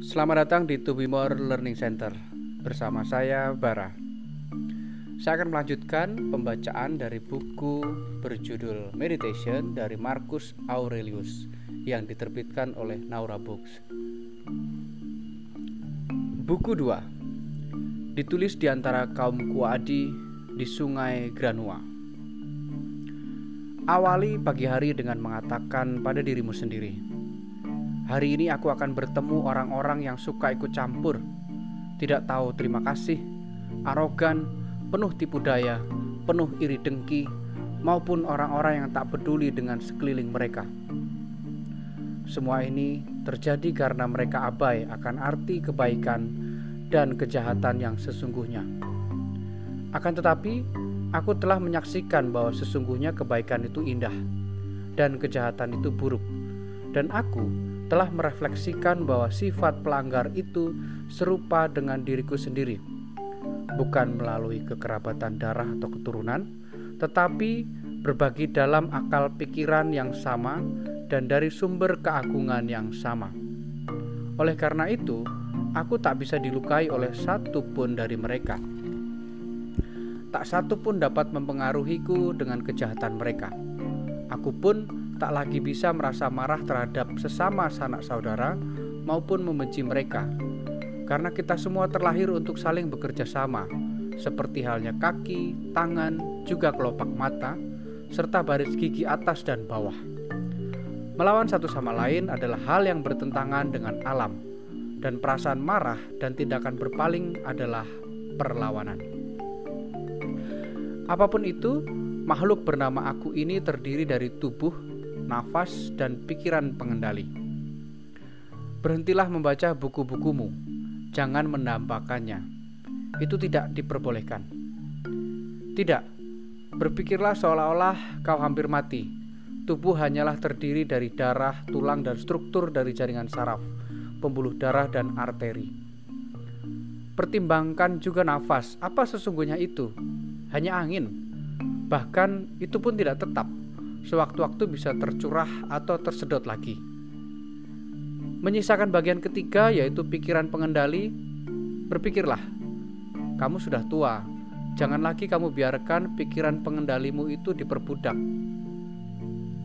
Selamat datang di To Be More Learning Center. Bersama saya, Bara. Saya akan melanjutkan pembacaan dari buku berjudul Meditation dari Marcus Aurelius yang diterbitkan oleh Naura Books. Buku 2, ditulis di antara kaum Kuadi di Sungai Granua. Awali pagi hari dengan mengatakan pada dirimu sendiri, hari ini aku akan bertemu orang-orang yang suka ikut campur, tidak tahu terima kasih, arogan, penuh tipu daya, penuh iri dengki, maupun orang-orang yang tak peduli dengan sekeliling mereka. Semua ini terjadi karena mereka abai akan arti kebaikan dan kejahatan yang sesungguhnya. Akan tetapi, aku telah menyaksikan bahwa sesungguhnya kebaikan itu indah dan kejahatan itu buruk, dan aku telah merefleksikan bahwa sifat pelanggar itu serupa dengan diriku sendiri, bukan melalui kekerabatan darah atau keturunan, tetapi berbagi dalam akal pikiran yang sama dan dari sumber keagungan yang sama. Oleh karena itu, aku tak bisa dilukai oleh satu pun dari mereka. Tak satu pun dapat mempengaruhiku dengan kejahatan mereka. Aku pun tak lagi bisa merasa marah terhadap sesama sanak saudara maupun membenci mereka, karena kita semua terlahir untuk saling bekerja sama, seperti halnya kaki, tangan, juga kelopak mata, serta baris gigi atas dan bawah. Melawan satu sama lain adalah hal yang bertentangan dengan alam, dan perasaan marah dan tindakan berpaling adalah perlawanan. Apapun itu, makhluk bernama aku ini terdiri dari tubuh, nafas, dan pikiran pengendali. Berhentilah membaca buku-bukumu, jangan menambahkannya. Itu tidak diperbolehkan. Tidak, berpikirlah seolah-olah kau hampir mati. Tubuh hanyalah terdiri dari darah, tulang, dan struktur dari jaringan saraf, pembuluh darah, dan arteri. Pertimbangkan juga nafas. Apa sesungguhnya itu? Hanya angin. Bahkan itu pun tidak tetap. Sewaktu-waktu bisa tercurah atau tersedot lagi. Menyisakan bagian ketiga, yaitu pikiran pengendali. Berpikirlah, kamu sudah tua. Jangan lagi kamu biarkan pikiran pengendalimu itu diperbudak.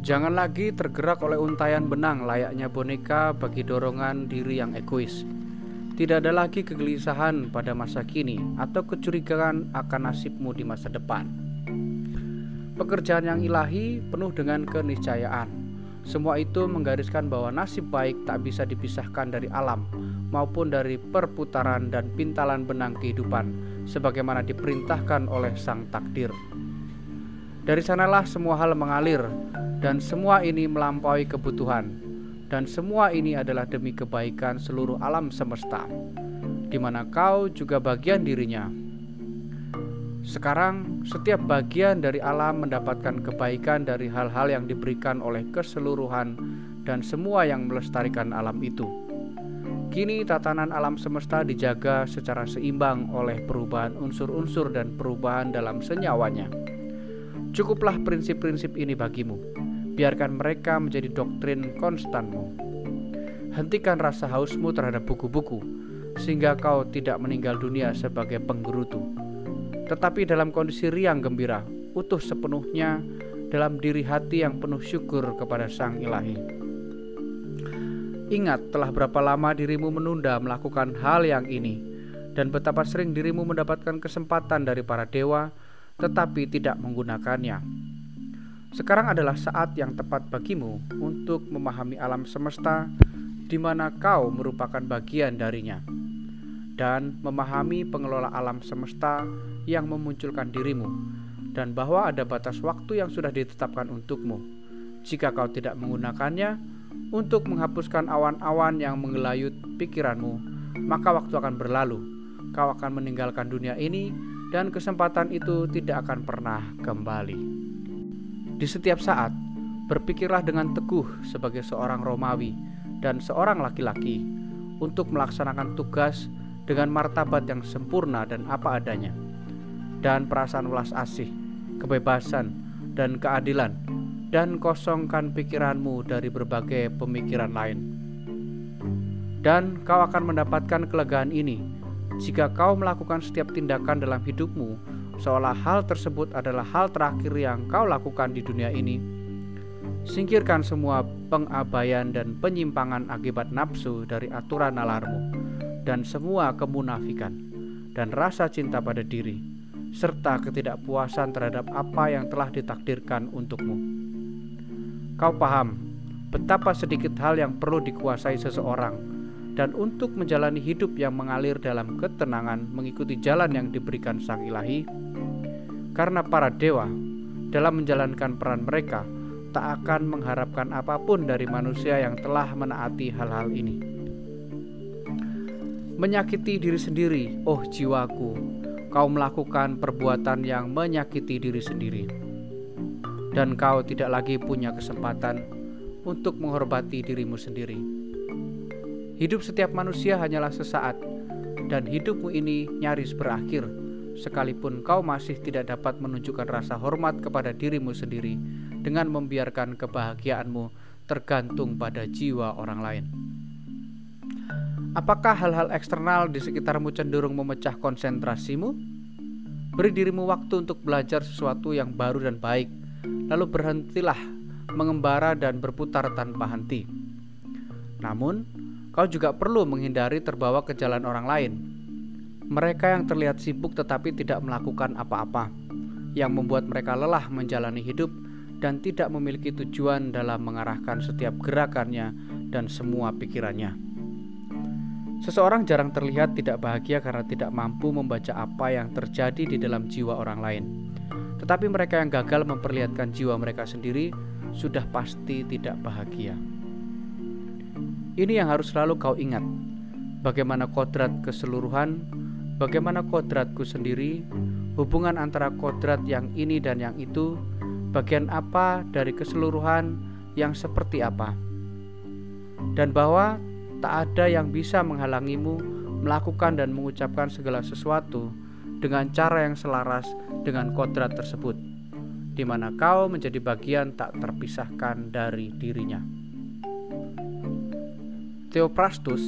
Jangan lagi tergerak oleh untaian benang layaknya boneka bagi dorongan diri yang egois. Tidak ada lagi kegelisahan pada masa kini atau kecurigaan akan nasibmu di masa depan. Pekerjaan yang ilahi penuh dengan keniscayaan. Semua itu menggariskan bahwa nasib baik tak bisa dipisahkan dari alam maupun dari perputaran dan pintalan benang kehidupan sebagaimana diperintahkan oleh sang takdir. Dari sanalah semua hal mengalir, dan semua ini melampaui kebutuhan, dan semua ini adalah demi kebaikan seluruh alam semesta, di mana kau juga bagian dirinya. Sekarang, setiap bagian dari alam mendapatkan kebaikan dari hal-hal yang diberikan oleh keseluruhan dan semua yang melestarikan alam itu. Kini tatanan alam semesta dijaga secara seimbang oleh perubahan unsur-unsur dan perubahan dalam senyawanya. Cukuplah prinsip-prinsip ini bagimu. Biarkan mereka menjadi doktrin konstanmu. Hentikan rasa hausmu terhadap buku-buku, sehingga kau tidak meninggal dunia sebagai penggerutu, tetapi dalam kondisi riang gembira, utuh sepenuhnya dalam diri hati yang penuh syukur kepada Sang Ilahi. Ingat telah berapa lama dirimu menunda melakukan hal yang ini, dan betapa sering dirimu mendapatkan kesempatan dari para dewa, tetapi tidak menggunakannya. Sekarang adalah saat yang tepat bagimu untuk memahami alam semesta, di mana kau merupakan bagian darinya, dan memahami pengelola alam semesta yang memunculkan dirimu, dan bahwa ada batas waktu yang sudah ditetapkan untukmu. Jika kau tidak menggunakannya untuk menghapuskan awan-awan yang mengelayut pikiranmu, maka waktu akan berlalu. Kau akan meninggalkan dunia ini, dan kesempatan itu tidak akan pernah kembali. Di setiap saat, berpikirlah dengan teguh sebagai seorang Romawi dan seorang laki-laki untuk melaksanakan tugas dengan martabat yang sempurna dan apa adanya, dan perasaan welas asih, kebebasan, dan keadilan, dan kosongkan pikiranmu dari berbagai pemikiran lain. Dan kau akan mendapatkan kelegaan ini jika kau melakukan setiap tindakan dalam hidupmu seolah hal tersebut adalah hal terakhir yang kau lakukan di dunia ini. Singkirkan semua pengabaian dan penyimpangan akibat nafsu dari aturan nalarmu, dan semua kemunafikan dan rasa cinta pada diri, serta ketidakpuasan terhadap apa yang telah ditakdirkan untukmu. Kau paham betapa sedikit hal yang perlu dikuasai seseorang, dan untuk menjalani hidup yang mengalir dalam ketenangan mengikuti jalan yang diberikan Sang Ilahi, karena para dewa dalam menjalankan peran mereka tak akan mengharapkan apapun dari manusia yang telah menaati hal-hal ini. Menyakiti diri sendiri, oh jiwaku, kau melakukan perbuatan yang menyakiti diri sendiri, dan kau tidak lagi punya kesempatan untuk menghormati dirimu sendiri. Hidup setiap manusia hanyalah sesaat, dan hidupmu ini nyaris berakhir, sekalipun kau masih tidak dapat menunjukkan rasa hormat kepada dirimu sendiri dengan membiarkan kebahagiaanmu tergantung pada jiwa orang lain. Apakah hal-hal eksternal di sekitarmu cenderung memecah konsentrasimu? Beri dirimu waktu untuk belajar sesuatu yang baru dan baik, lalu berhentilah mengembara dan berputar tanpa henti. Namun, kau juga perlu menghindari terbawa ke jalan orang lain. Mereka yang terlihat sibuk tetapi tidak melakukan apa-apa, yang membuat mereka lelah menjalani hidup dan tidak memiliki tujuan dalam mengarahkan setiap gerakannya dan semua pikirannya. Seseorang jarang terlihat tidak bahagia karena tidak mampu membaca apa yang terjadi di dalam jiwa orang lain. Tetapi mereka yang gagal memperlihatkan jiwa mereka sendiri sudah pasti tidak bahagia. Ini yang harus selalu kau ingat. Bagaimana kodrat keseluruhan, bagaimana kodratku sendiri, hubungan antara kodrat yang ini dan yang itu, bagian apa dari keseluruhan yang seperti apa, dan bahwa tak ada yang bisa menghalangimu melakukan dan mengucapkan segala sesuatu dengan cara yang selaras dengan kodrat tersebut, di mana kau menjadi bagian tak terpisahkan dari dirinya. Theophrastus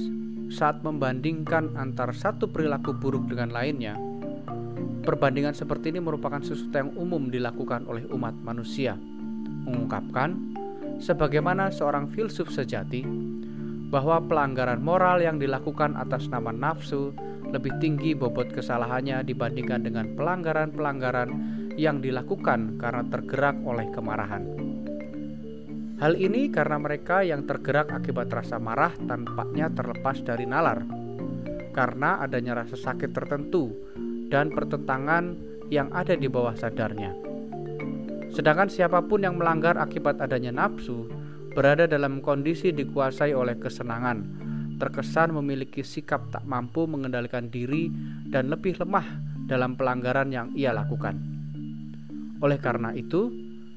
saat membandingkan antara satu perilaku buruk dengan lainnya, perbandingan seperti ini merupakan sesuatu yang umum dilakukan oleh umat manusia, mengungkapkan, sebagaimana seorang filsuf sejati, bahwa pelanggaran moral yang dilakukan atas nama nafsu lebih tinggi bobot kesalahannya dibandingkan dengan pelanggaran-pelanggaran yang dilakukan karena tergerak oleh kemarahan. Hal ini karena mereka yang tergerak akibat rasa marah tampaknya terlepas dari nalar, karena adanya rasa sakit tertentu dan pertentangan yang ada di bawah sadarnya. Sedangkan siapapun yang melanggar akibat adanya nafsu berada dalam kondisi dikuasai oleh kesenangan, terkesan memiliki sikap tak mampu mengendalikan diri dan lebih lemah dalam pelanggaran yang ia lakukan. Oleh karena itu,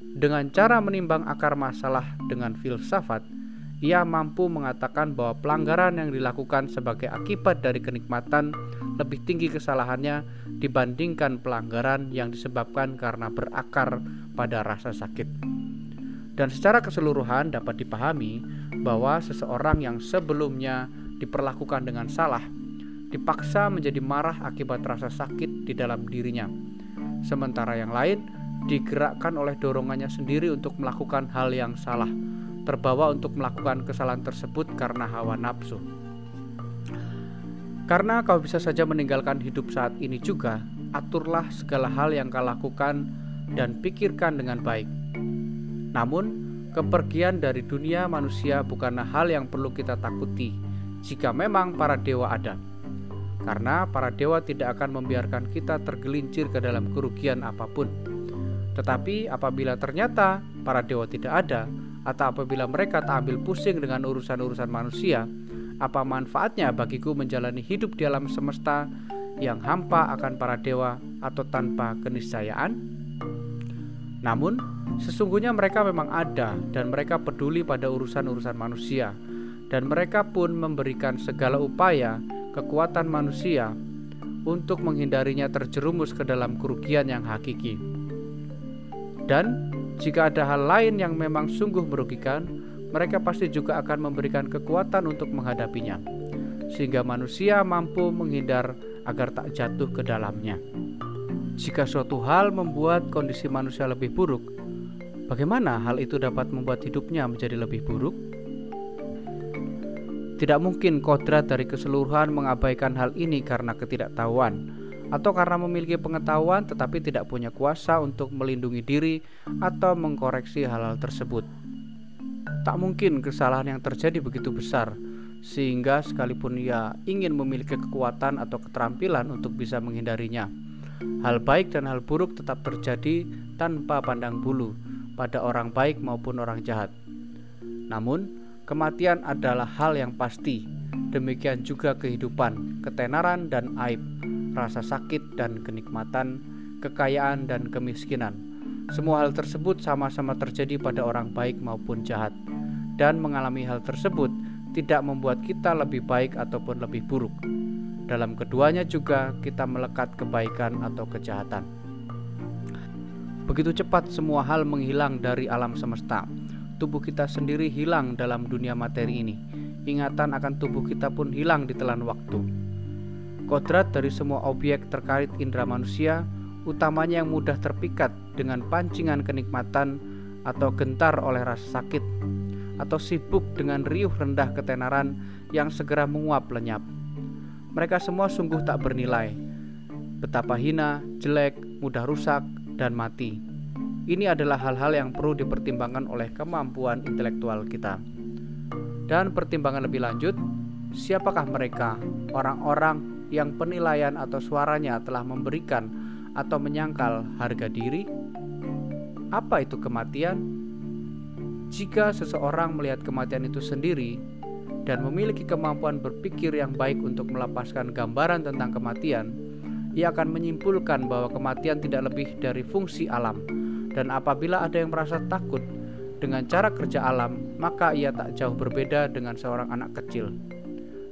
dengan cara menimbang akar masalah dengan filsafat, ia mampu mengatakan bahwa pelanggaran yang dilakukan sebagai akibat dari kenikmatan lebih tinggi kesalahannya dibandingkan pelanggaran yang disebabkan karena berakar pada rasa sakit. Dan secara keseluruhan dapat dipahami bahwa seseorang yang sebelumnya diperlakukan dengan salah dipaksa menjadi marah akibat rasa sakit di dalam dirinya, sementara yang lain digerakkan oleh dorongannya sendiri untuk melakukan hal yang salah, terbawa untuk melakukan kesalahan tersebut karena hawa nafsu. Karena kau bisa saja meninggalkan hidup saat ini juga, aturlah segala hal yang kau lakukan dan pikirkan dengan baik. Namun, kepergian dari dunia manusia bukanlah hal yang perlu kita takuti jika memang para dewa ada, karena para dewa tidak akan membiarkan kita tergelincir ke dalam kerugian apapun. Tetapi apabila ternyata para dewa tidak ada, atau apabila mereka tak ambil pusing dengan urusan-urusan manusia, apa manfaatnya bagiku menjalani hidup di alam semesta yang hampa akan para dewa atau tanpa keniscayaan? Namun, sesungguhnya mereka memang ada dan mereka peduli pada urusan-urusan manusia, dan mereka pun memberikan segala upaya kekuatan manusia untuk menghindarinya terjerumus ke dalam kerugian yang hakiki. Dan jika ada hal lain yang memang sungguh merugikan, mereka pasti juga akan memberikan kekuatan untuk menghadapinya, sehingga manusia mampu menghindar agar tak jatuh ke dalamnya. Jika suatu hal membuat kondisi manusia lebih buruk, bagaimana hal itu dapat membuat hidupnya menjadi lebih buruk? Tidak mungkin kodrat dari keseluruhan mengabaikan hal ini karena ketidaktahuan, atau karena memiliki pengetahuan tetapi tidak punya kuasa untuk melindungi diri atau mengkoreksi hal-hal tersebut. Tak mungkin kesalahan yang terjadi begitu besar, sehingga sekalipun ia ingin memiliki kekuatan atau keterampilan untuk bisa menghindarinya, hal baik dan hal buruk tetap terjadi tanpa pandang bulu pada orang baik maupun orang jahat. Namun, kematian adalah hal yang pasti. Demikian juga kehidupan, ketenaran dan aib, rasa sakit dan kenikmatan, kekayaan dan kemiskinan. Semua hal tersebut sama-sama terjadi pada orang baik maupun jahat. Dan mengalami hal tersebut tidak membuat kita lebih baik ataupun lebih buruk. Dalam keduanya juga kita melekat kebaikan atau kejahatan. Begitu cepat semua hal menghilang dari alam semesta. Tubuh kita sendiri hilang dalam dunia materi ini. Ingatan akan tubuh kita pun hilang ditelan waktu. Kodrat dari semua objek terkait indera manusia, utamanya yang mudah terpikat dengan pancingan kenikmatan atau gentar oleh rasa sakit, atau sibuk dengan riuh rendah ketenaran yang segera menguap lenyap. Mereka semua sungguh tak bernilai. Betapa hina, jelek, mudah rusak, dan mati. Ini adalah hal-hal yang perlu dipertimbangkan oleh kemampuan intelektual kita. Dan pertimbangan lebih lanjut, siapakah mereka, orang-orang yang penilaian atau suaranya telah memberikan atau menyangkal harga diri? Apa itu kematian? Jika seseorang melihat kematian itu sendiri dan memiliki kemampuan berpikir yang baik untuk melepaskan gambaran tentang kematian, ia akan menyimpulkan bahwa kematian tidak lebih dari fungsi alam. Dan apabila ada yang merasa takut dengan cara kerja alam, maka ia tak jauh berbeda dengan seorang anak kecil.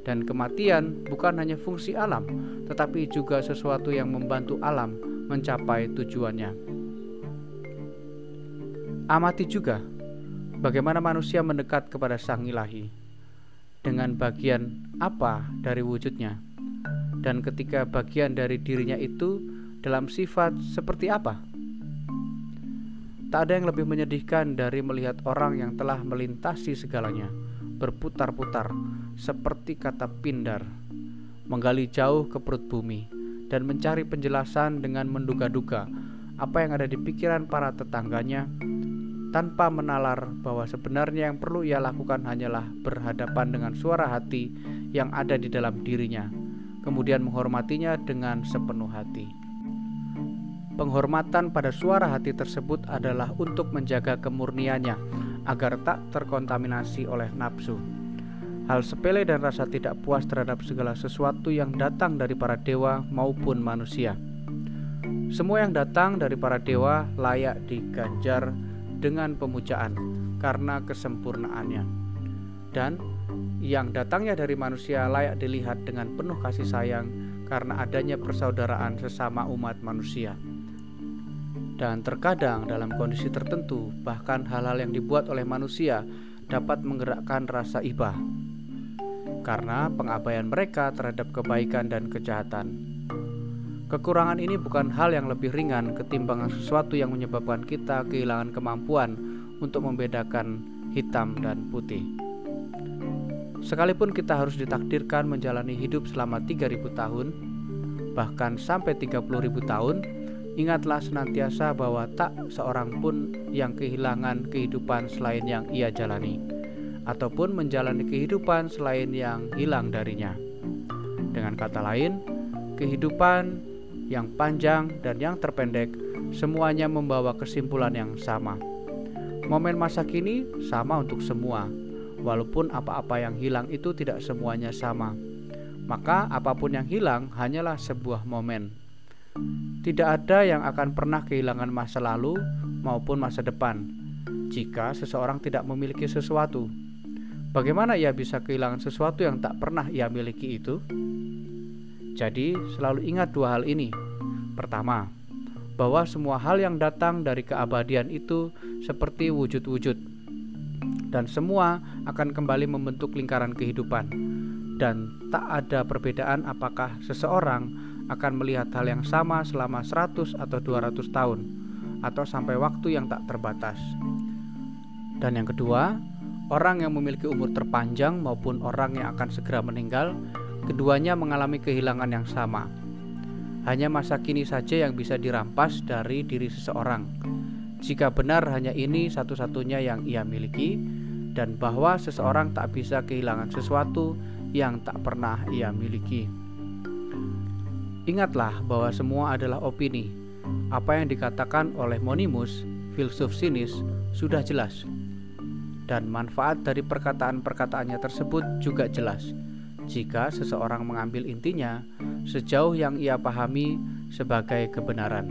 Dan kematian bukan hanya fungsi alam, tetapi juga sesuatu yang membantu alam mencapai tujuannya. Amati juga bagaimana manusia mendekat kepada Sang Ilahi, dengan bagian apa dari wujudnya, dan ketika bagian dari dirinya itu dalam sifat seperti apa. Tak ada yang lebih menyedihkan dari melihat orang yang telah melintasi segalanya, berputar-putar seperti kata pindar, menggali jauh ke perut bumi, dan mencari penjelasan dengan menduga-duga apa yang ada di pikiran para tetangganya, tanpa menalar bahwa sebenarnya yang perlu ia lakukan hanyalah berhadapan dengan suara hati yang ada di dalam dirinya, kemudian menghormatinya dengan sepenuh hati. Penghormatan pada suara hati tersebut adalah untuk menjaga kemurniannya agar tak terkontaminasi oleh nafsu, hal sepele dan rasa tidak puas terhadap segala sesuatu yang datang dari para dewa maupun manusia. Semua yang datang dari para dewa layak diganjar dengan pemujaan karena kesempurnaannya, dan yang datangnya dari manusia layak dilihat dengan penuh kasih sayang karena adanya persaudaraan sesama umat manusia. Dan terkadang dalam kondisi tertentu, bahkan hal-hal yang dibuat oleh manusia dapat menggerakkan rasa iba karena pengabaian mereka terhadap kebaikan dan kejahatan. Kekurangan ini bukan hal yang lebih ringan ketimbang sesuatu yang menyebabkan kita kehilangan kemampuan untuk membedakan hitam dan putih. Sekalipun kita harus ditakdirkan menjalani hidup selama 3.000 tahun, bahkan sampai 30.000 tahun, ingatlah senantiasa bahwa tak seorang pun yang kehilangan kehidupan selain yang ia jalani, ataupun menjalani kehidupan selain yang hilang darinya. Dengan kata lain, kehidupan yang panjang dan yang terpendek semuanya membawa kesimpulan yang sama. Momen masa kini sama untuk semua, walaupun apa-apa yang hilang itu tidak semuanya sama. Maka apapun yang hilang hanyalah sebuah momen. Tidak ada yang akan pernah kehilangan masa lalu maupun masa depan. Jika seseorang tidak memiliki sesuatu, bagaimana ia bisa kehilangan sesuatu yang tak pernah ia miliki itu? Jadi selalu ingat dua hal ini. Pertama, bahwa semua hal yang datang dari keabadian itu seperti wujud-wujud, dan semua akan kembali membentuk lingkaran kehidupan. dan tak ada perbedaan apakah seseorang akan melihat hal yang sama selama 100 atau 200 tahun atau sampai waktu yang tak terbatas. Dan yang kedua, orang yang memiliki umur terpanjang maupun orang yang akan segera meninggal, keduanya mengalami kehilangan yang sama. Hanya masa kini saja yang bisa dirampas dari diri seseorang, jika benar hanya ini satu-satunya yang ia miliki, dan bahwa seseorang tak bisa kehilangan sesuatu yang tak pernah ia miliki. Ingatlah bahwa semua adalah opini. Apa yang dikatakan oleh Monimus, filsuf sinis, sudah jelas. Dan manfaat dari perkataan-perkataannya tersebut juga jelas, jika seseorang mengambil intinya sejauh yang ia pahami sebagai kebenaran.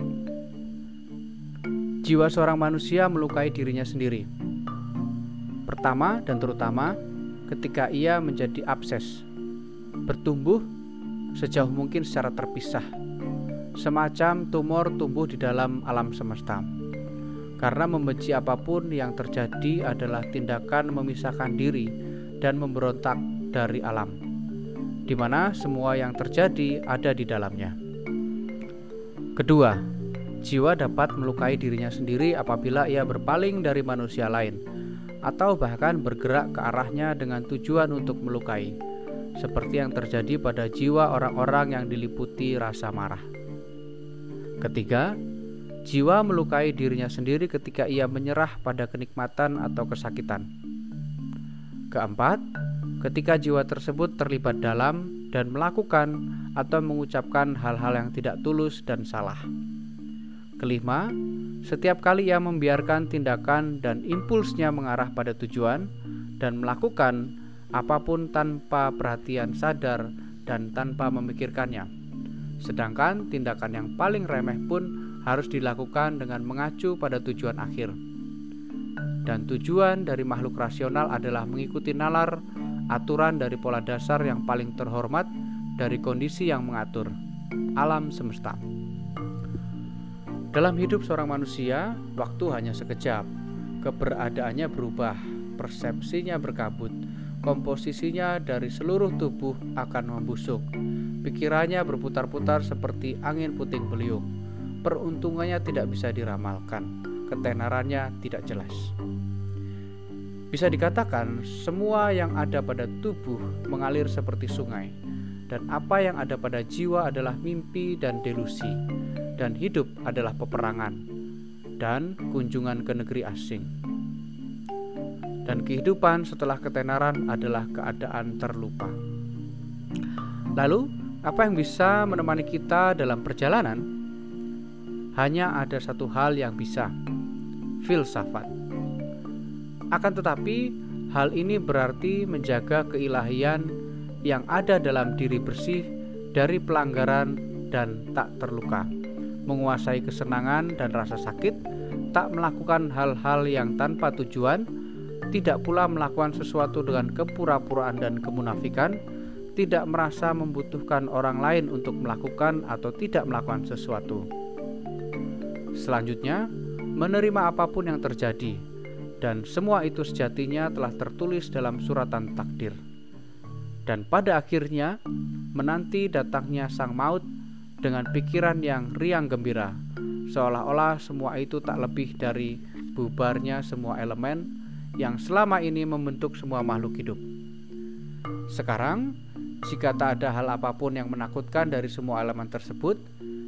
Jiwa seorang manusia melukai dirinya sendiri. Pertama dan terutama ketika ia menjadi abses, bertumbuh sejauh mungkin secara terpisah, semacam tumor tumbuh di dalam alam semesta. Karena membenci apapun yang terjadi adalah tindakan memisahkan diri dan memberontak dari alam, di mana semua yang terjadi ada di dalamnya. Kedua, jiwa dapat melukai dirinya sendiri apabila ia berpaling dari manusia lain, atau bahkan bergerak ke arahnya dengan tujuan untuk melukai, seperti yang terjadi pada jiwa orang-orang yang diliputi rasa marah. Ketiga, jiwa melukai dirinya sendiri ketika ia menyerah pada kenikmatan atau kesakitan. Keempat, ketika jiwa tersebut terlibat dalam dan melakukan atau mengucapkan hal-hal yang tidak tulus dan salah. Kelima, setiap kali ia membiarkan tindakan dan impulsnya mengarah pada tujuan dan melakukan apapun tanpa perhatian sadar dan tanpa memikirkannya. Sedangkan tindakan yang paling remeh pun harus dilakukan dengan mengacu pada tujuan akhir. Dan tujuan dari makhluk rasional adalah mengikuti nalar aturan dari pola dasar yang paling terhormat dari kondisi yang mengatur, alam semesta. Dalam hidup seorang manusia, waktu hanya sekejap. Keberadaannya berubah, persepsinya berkabut, komposisinya dari seluruh tubuh akan membusuk. Pikirannya berputar-putar seperti angin puting beliung. Peruntungannya tidak bisa diramalkan, ketenarannya tidak jelas. Bisa dikatakan semua yang ada pada tubuh mengalir seperti sungai, dan apa yang ada pada jiwa adalah mimpi dan delusi, dan hidup adalah peperangan dan kunjungan ke negeri asing. Dan kehidupan setelah ketenaran adalah keadaan terlupa. Lalu, apa yang bisa menemani kita dalam perjalanan? Hanya ada satu hal yang bisa, filsafat. Akan tetapi, hal ini berarti menjaga keilahian yang ada dalam diri bersih dari pelanggaran dan tak terluka, menguasai kesenangan dan rasa sakit, tak melakukan hal-hal yang tanpa tujuan, tidak pula melakukan sesuatu dengan kepura-puraan dan kemunafikan, tidak merasa membutuhkan orang lain untuk melakukan atau tidak melakukan sesuatu. Selanjutnya, menerima apapun yang terjadi, dan semua itu sejatinya telah tertulis dalam suratan takdir. Dan pada akhirnya, menanti datangnya sang maut dengan pikiran yang riang gembira, seolah-olah semua itu tak lebih dari bubarnya semua elemen yang selama ini membentuk semua makhluk hidup. Sekarang, jika tak ada hal apapun yang menakutkan dari semua elemen tersebut,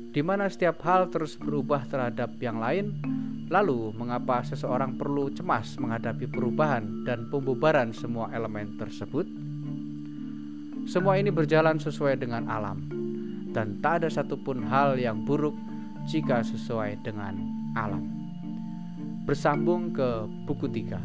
di mana setiap hal terus berubah terhadap yang lain, lalu mengapa seseorang perlu cemas menghadapi perubahan dan pembubaran semua elemen tersebut? Semua ini berjalan sesuai dengan alam, dan tak ada satupun hal yang buruk jika sesuai dengan alam. Bersambung ke buku 3.